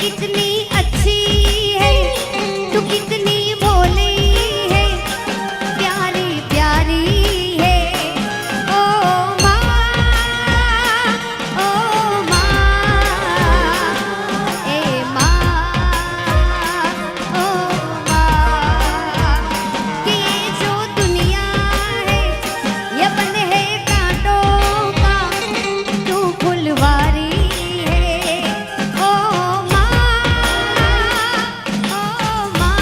कितनी अच्छी है, तू कितनी भोली है, प्यारी प्यारी है। ओ माँ, ओ माँ, ए माँ, ओ माँ, कि ये जो दुनिया है ये बन है कांटों का, तू फुलवारी है। ओ माँ, ओ माँ,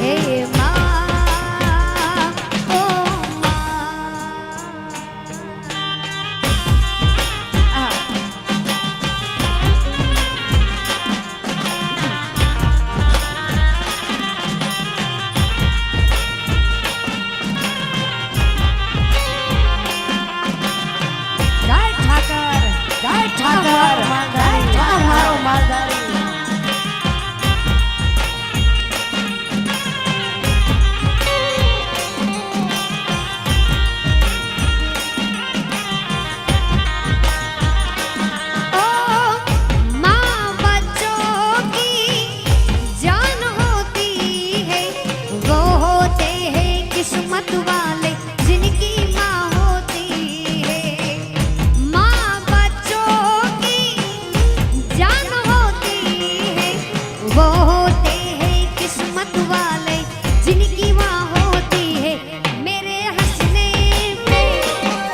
ए माँ, ओ माँ। જય ઠાકર, જય ઠાકર, જય ઠાકર માલધારી। ओ माँ बच्चों की जान होती है, वो होते हैं किस्मत वाले जिनकी माँ होती है। माँ बच्चों की जान होती है, वो होते हैं किस्मत वाले जिनकी माँ होती है। मेरे हंसने पे,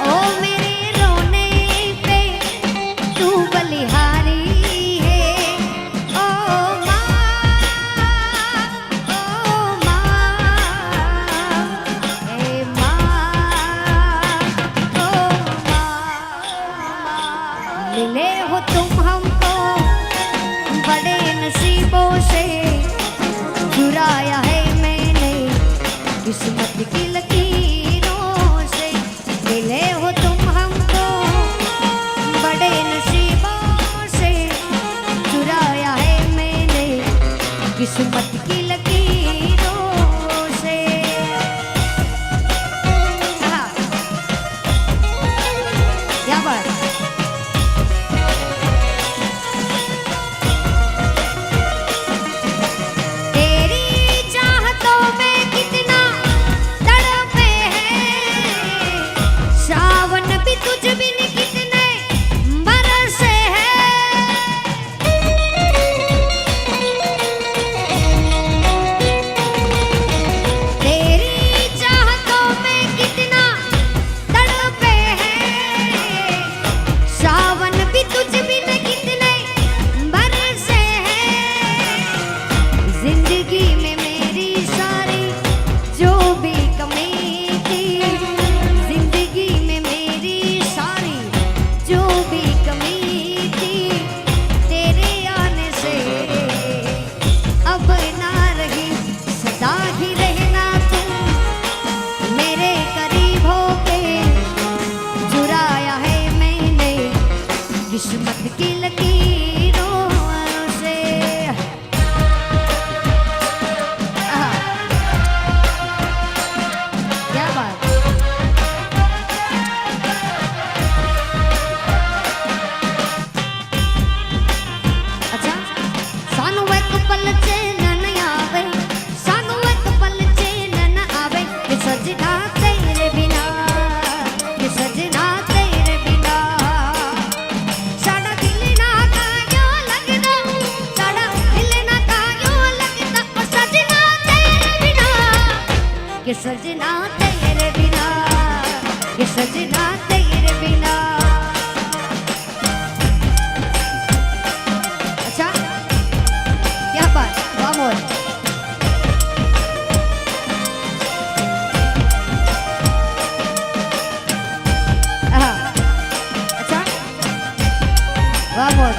ओ मेरे रोने पे तू बलिहारी है। ओ माँ, ओ माँ, ए माँ, ओ माँ। मिले हो तुम हमको बड़े नसीबों से, चुराया है मैंने किस्मत की लकीरों से। मिले हो तुम हमको बड़े नसीबों से, चुराया है मैंने किस्मत की लकीरों से। हाँ, क्या बात। तेरी चाहतों में कितना तड़पे हैं, सावन भी तुझ बिन कितने बरसे हैं। तेरी चाहतों में कितना तड़पे हैं, सावन भी तुझ बिन कितने बरसे हैं। जिंदगी में मेरी सारी जो भी कमी थी, जिंदगी में मेरी सारी जो भी कमी थी, तेरे आने से अब ना रही। सदा ही रहना तुम मेरे करीब होके, चुराया है मैंने किस्मत की लकीरों से। क्या बात। अच्छा, सानू एक पल चैन न आवे, सानू एक पल चैन न आवे, कि सजना तेरे बिना, कि सजना तेरे बिना। साडा दिल ना कायो लगदा, साडा दिल ना कायो लगदा, ओ सजना तेरे बिना, कि सजना तेरे बिना, कि सजना तेरे बिना। अच्छा, क्या बात, वाह मोर। हाँ, अच्छा, वाह मोर।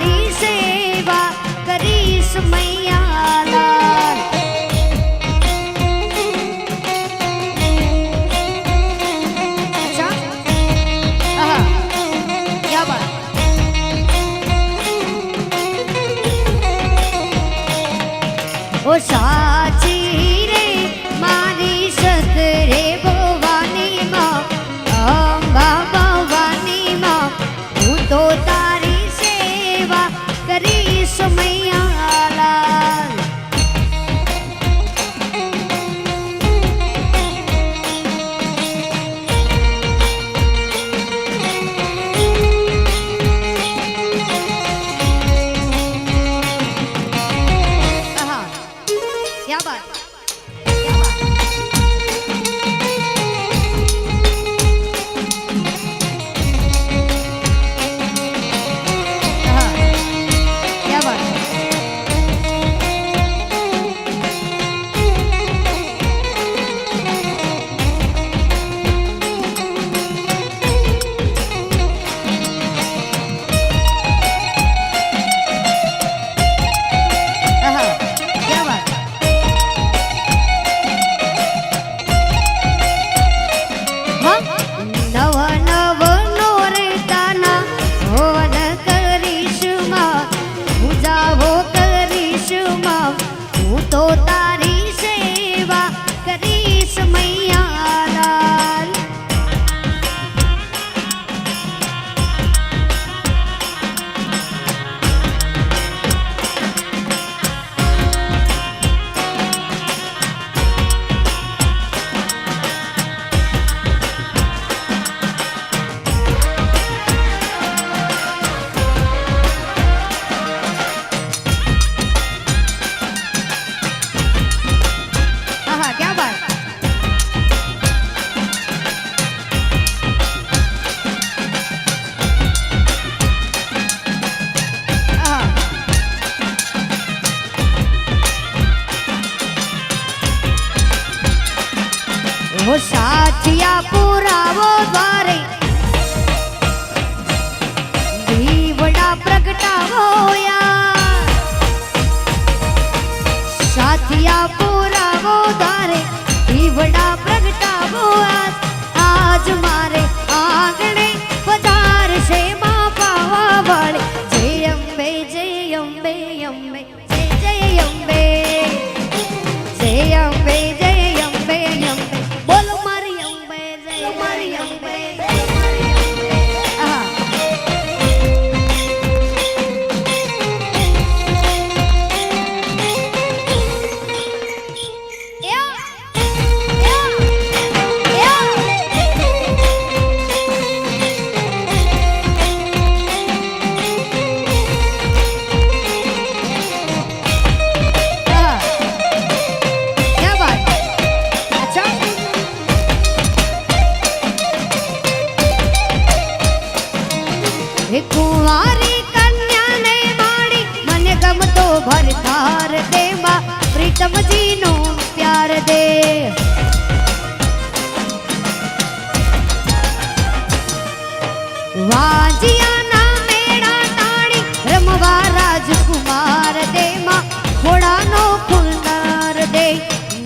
તારી સેવા કરીશ મૈયા લાલ અચ્છા આહા ક્યા બાત ઓ સાચી રે મારી સત રે ભવાની માં અંબા ભવાની માં હું તો તારી સેવા કરીશ મૈયા લાલ આહા ક્યા બાત ક્યા બાત આહા ક્યા બાત આહા ક્યા બાત નવ નવ નોરતાના હોન કરીશ માં પૂજાઓ કરીશ માં હું તો તારી સેવા કરીશ મૈયા લાલ આહા ક્યા બાત આહા ઓ સાચિયા પુરાવો દ્વારે દીવડા પ્રગટાવો યાર સાથિયા પુરાવો દ્વારે દીવડા પ્રગટાવો આજ મારે આંગણે પધારશે માં પાવા વાળે જય અંબે અંબે જય જય અંબે જય અંબે જય અંબે અંબે બોલો મારી અંબે જય મારી અંબે આહા क्या बात अच्छा हे कुंवारी कन्याने माड़ी મને ગમતો ભરતાર દે માં પ્રીતમજી નો પ્યાર દે વાંજિયાના મેળા ટાણી રમવા રાજકુમાર દે માં ઘોડાનો ફૂલનાર દે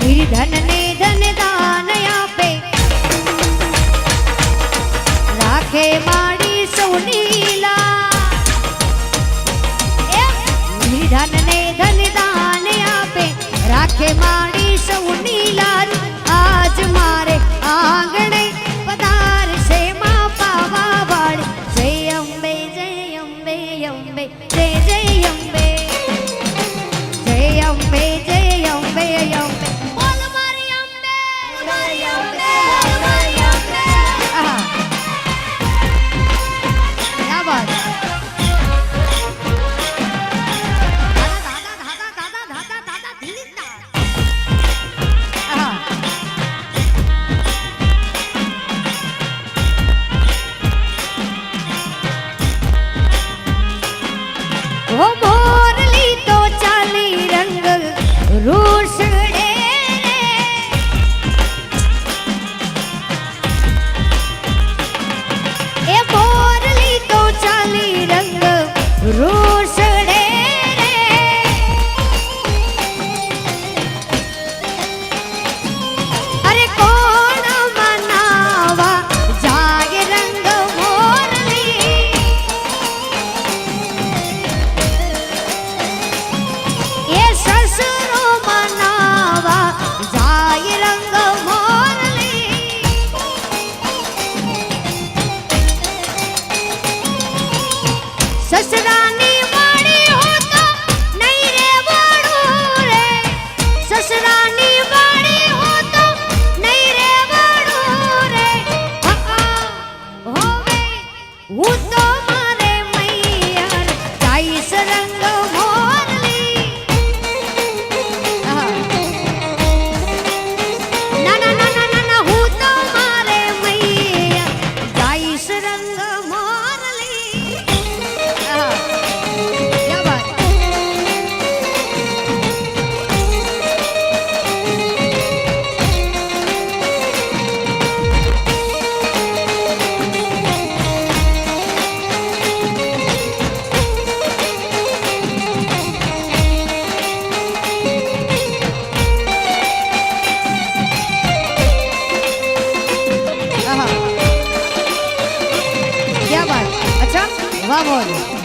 નિર્ધન ને ધન દાન આપે રાખે માડી સોનીલા નિર્ધન ને ધન દાન આપે રાખે માડી સોનીલા આજ મારે આંગણે પધારશે માં પાવા વાળી જય અંબે અંબે જય જય અંબે જય અંબે અંબે બોલ મારી અંબે મારી અંબે આહા ક્યા બાત દાદા ધીરીતા આહા ઓ મોરલી તો ચાલી રંગ આવો જ